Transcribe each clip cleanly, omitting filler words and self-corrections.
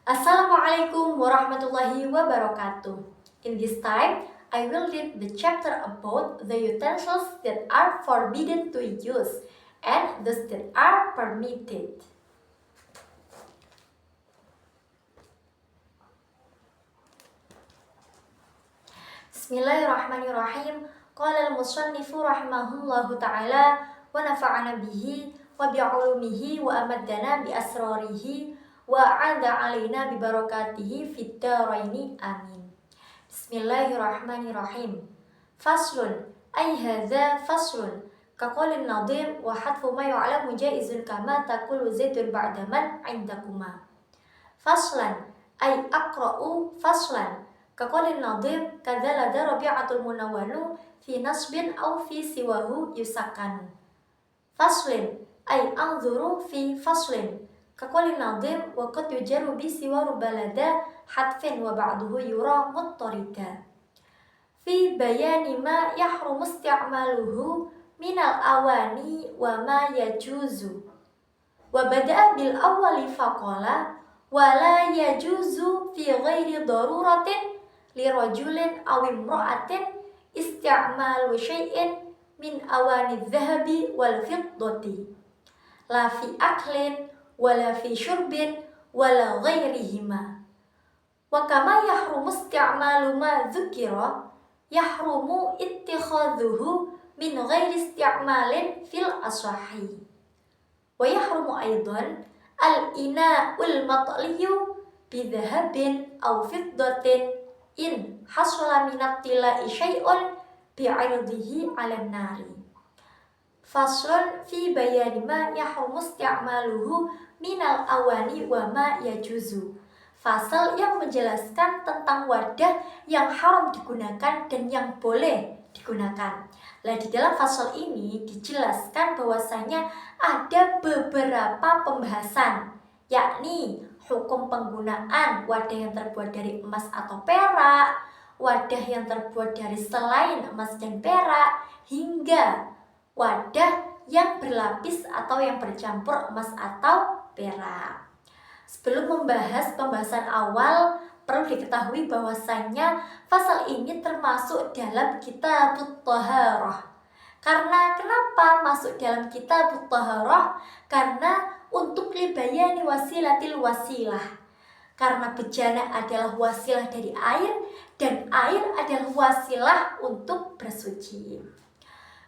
Assalamualaikum warahmatullahi wabarakatuh. In this time, I will read the chapter about the utensils that are forbidden to use and those that are permitted. Bismillahirrahmanirrahim. Qala al-musannifu rahimahullahu ta'ala wa nafa'ana bihi wa bi'ulumihi wa amaddana bi asrarihi wa a'adha alaina bi barakatihi fid daraini amin. Bismillahirrahmanirrahim. Faslun ay hadza faslun ka qawlin nadim wa hadfu ma yu'lamu jaizun kama taqulu zaidun ba'da man 'indakuma. Faslan ay aqra'u faslan kaqaulin nadim kadzalada rabi'atul munawwanu fi nasbin aw fi siwahu yusakkanu. Faslin ay anzuru fi faslin kaqaulin nadim wa qad yujaru bi siwaru balada hatfin wa ba'duhu yura muttarida. Fi bayani ma yahrumu isti'maluhu minal awani wa ma yajuzu. Wa bada'a bil awwali faqala wala yajuzu fi ghairi daruratin li rajulin aw imra'atin isti'malu syai'in min awani dhahabi wal fiddati la fi aklin wala fi syurbin wala ghairihima. Wa kama yahrumu isti'malu ma dzukira yahrumu ittikhadhuhu min ghairi isti'malin fil asahi. Wa yahrumu aidan al-ina'ul matliyu bidhahabin aw fiddatin in hasala minat tila'i syai'un bi'irdihi 'alan nari. Faslun fi bayani ma yahrumu isti'maluhu minal awani wa ma yajuzu. Fasal yang menjelaskan tentang wadah yang haram digunakan dan yang boleh digunakan. Nah, di dalam fasal ini dijelaskan bahwasanya ada beberapa pembahasan, yakni hukum penggunaan wadah yang terbuat dari emas atau perak, wadah yang terbuat dari selain emas dan perak, hingga wadah yang berlapis atau yang bercampur emas atau perak. Sebelum membahas pembahasan awal, perlu diketahui bahwasannya fasal ini termasuk dalam kitabut thaharah. Karena kenapa masuk dalam kitabut thaharah? Karena untuk libayani wasilatil wasilah. Karena bejana adalah wasilah dari air dan air adalah wasilah untuk bersuci.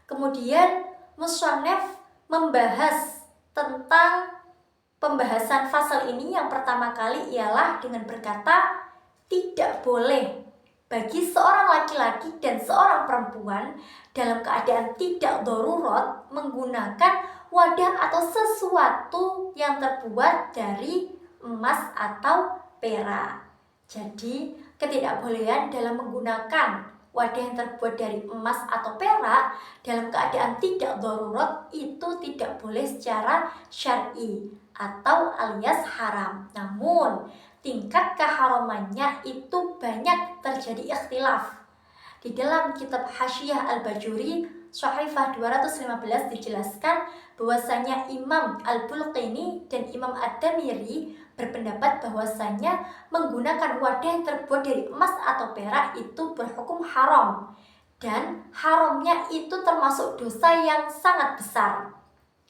Kemudian musannaf membahas tentang pembahasan fasal ini yang pertama kali ialah dengan berkata tidak boleh bagi seorang laki-laki dan seorang perempuan dalam keadaan tidak darurat menggunakan wadah atau sesuatu yang terbuat dari emas atau perak. Jadi ketidakbolehan dalam menggunakan wadah yang terbuat dari emas atau perak dalam keadaan tidak darurat itu tidak boleh secara syar'i atau alias haram. Namun tingkat keharamannya itu banyak terjadi ikhtilaf. Di dalam kitab Hasyiyah Al-Bajuri Syahifah 215 dijelaskan bahwasanya Imam Al-Bulqini dan Imam Ad-Damiri berpendapat bahwasanya menggunakan wadah yang terbuat dari emas atau perak itu berhukum haram, dan haramnya itu termasuk dosa yang sangat besar.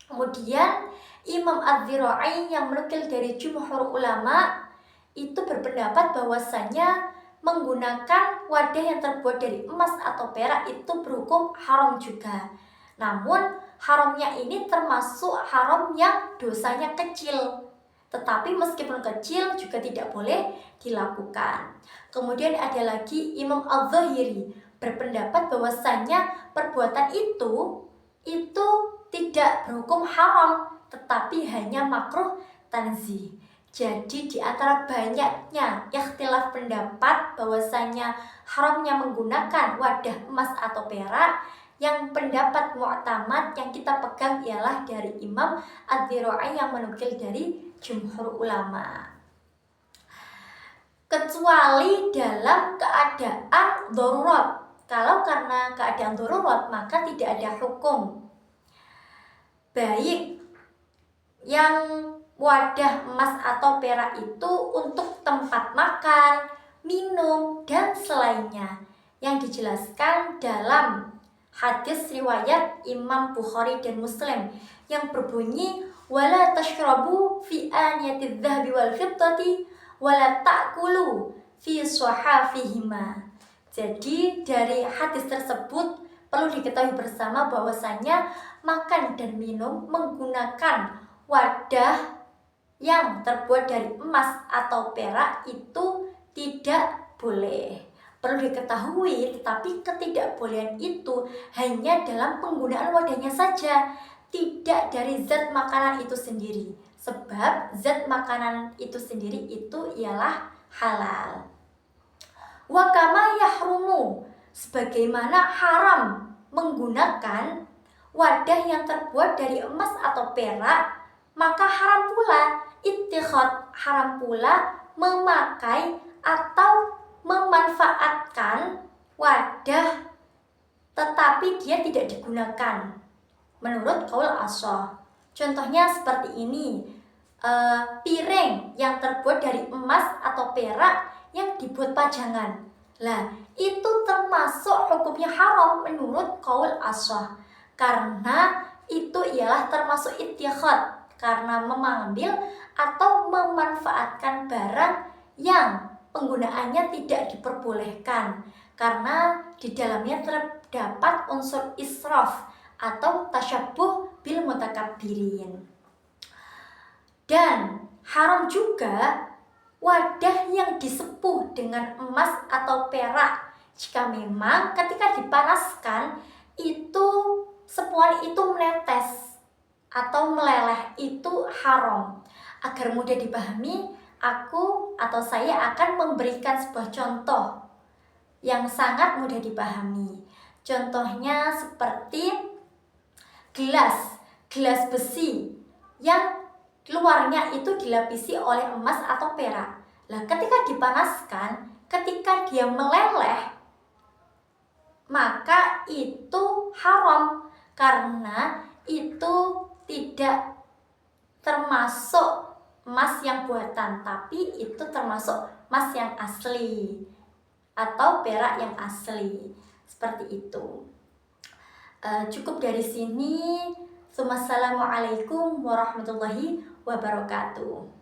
Kemudian Imam Az-Zira'i yang menukil dari jumhur ulama itu berpendapat bahwasanya menggunakan wadah yang terbuat dari emas atau perak itu berhukum haram juga. Namun haramnya ini termasuk haram yang dosanya kecil. Tetapi meskipun kecil juga tidak boleh dilakukan. Kemudian ada lagi Imam Al-Zahiri berpendapat bahwasanya perbuatan itu tidak berhukum haram, tetapi hanya makruh tanzih. Jadi di antara banyaknya ikhtilaf pendapat bahwasanya haramnya menggunakan wadah emas atau perak, yang pendapat mu'tamad yang kita pegang ialah dari Imam Az-Zira'i yang menukil dari jumhur ulama. Kecuali dalam keadaan darurat. Kalau karena keadaan darurat maka tidak ada hukum. Baik yang wadah emas atau perak itu untuk tempat makan, minum, dan selainnya yang dijelaskan dalam hadis riwayat Imam Bukhari dan Muslim yang berbunyi wala tashrabu fi aniyatidz dzahabi wal fiddati wala ta'kulu fi suhafihima. Jadi dari hadis tersebut perlu diketahui bersama bahwasanya makan dan minum menggunakan wadah yang terbuat dari emas atau perak itu tidak boleh. Perlu diketahui, tetapi ketidakbolehan itu hanya dalam penggunaan wadahnya saja, tidak dari zat makanan itu sendiri. Sebab zat makanan itu sendiri itu ialah halal. Wa kama yahrumu, sebagaimana haram menggunakan wadah yang terbuat dari emas atau perak, maka haram pula ittikhad, haram pula memakai atau memanfaatkan wadah tetapi dia tidak digunakan menurut qaul ashah. Contohnya seperti ini, piring yang terbuat dari emas atau perak yang dibuat pajangan. Lah, itu termasuk hukumnya haram menurut qaul ashah karena itu ialah termasuk ittikhad, karena mengambil atau memanfaatkan barang yang penggunaannya tidak diperbolehkan karena di dalamnya terdapat unsur israf atau tasyabbuh bil mutakabbirin. Dan haram juga wadah yang disepuh dengan emas atau perak jika memang ketika dipanaskan itu sepuhan itu menetes atau meleleh, itu haram. Agar mudah dipahami, aku atau saya akan memberikan sebuah contoh yang sangat mudah dipahami. Contohnya seperti gelas besi yang luarnya itu dilapisi oleh emas atau perak. Nah, ketika dipanaskan, ketika dia meleleh, maka itu haram karena itu tidak termasuk emas yang buatan, tapi itu termasuk emas yang asli atau perak yang asli. Seperti itu. Cukup dari sini. Wassalamualaikum warahmatullahi wabarakatuh.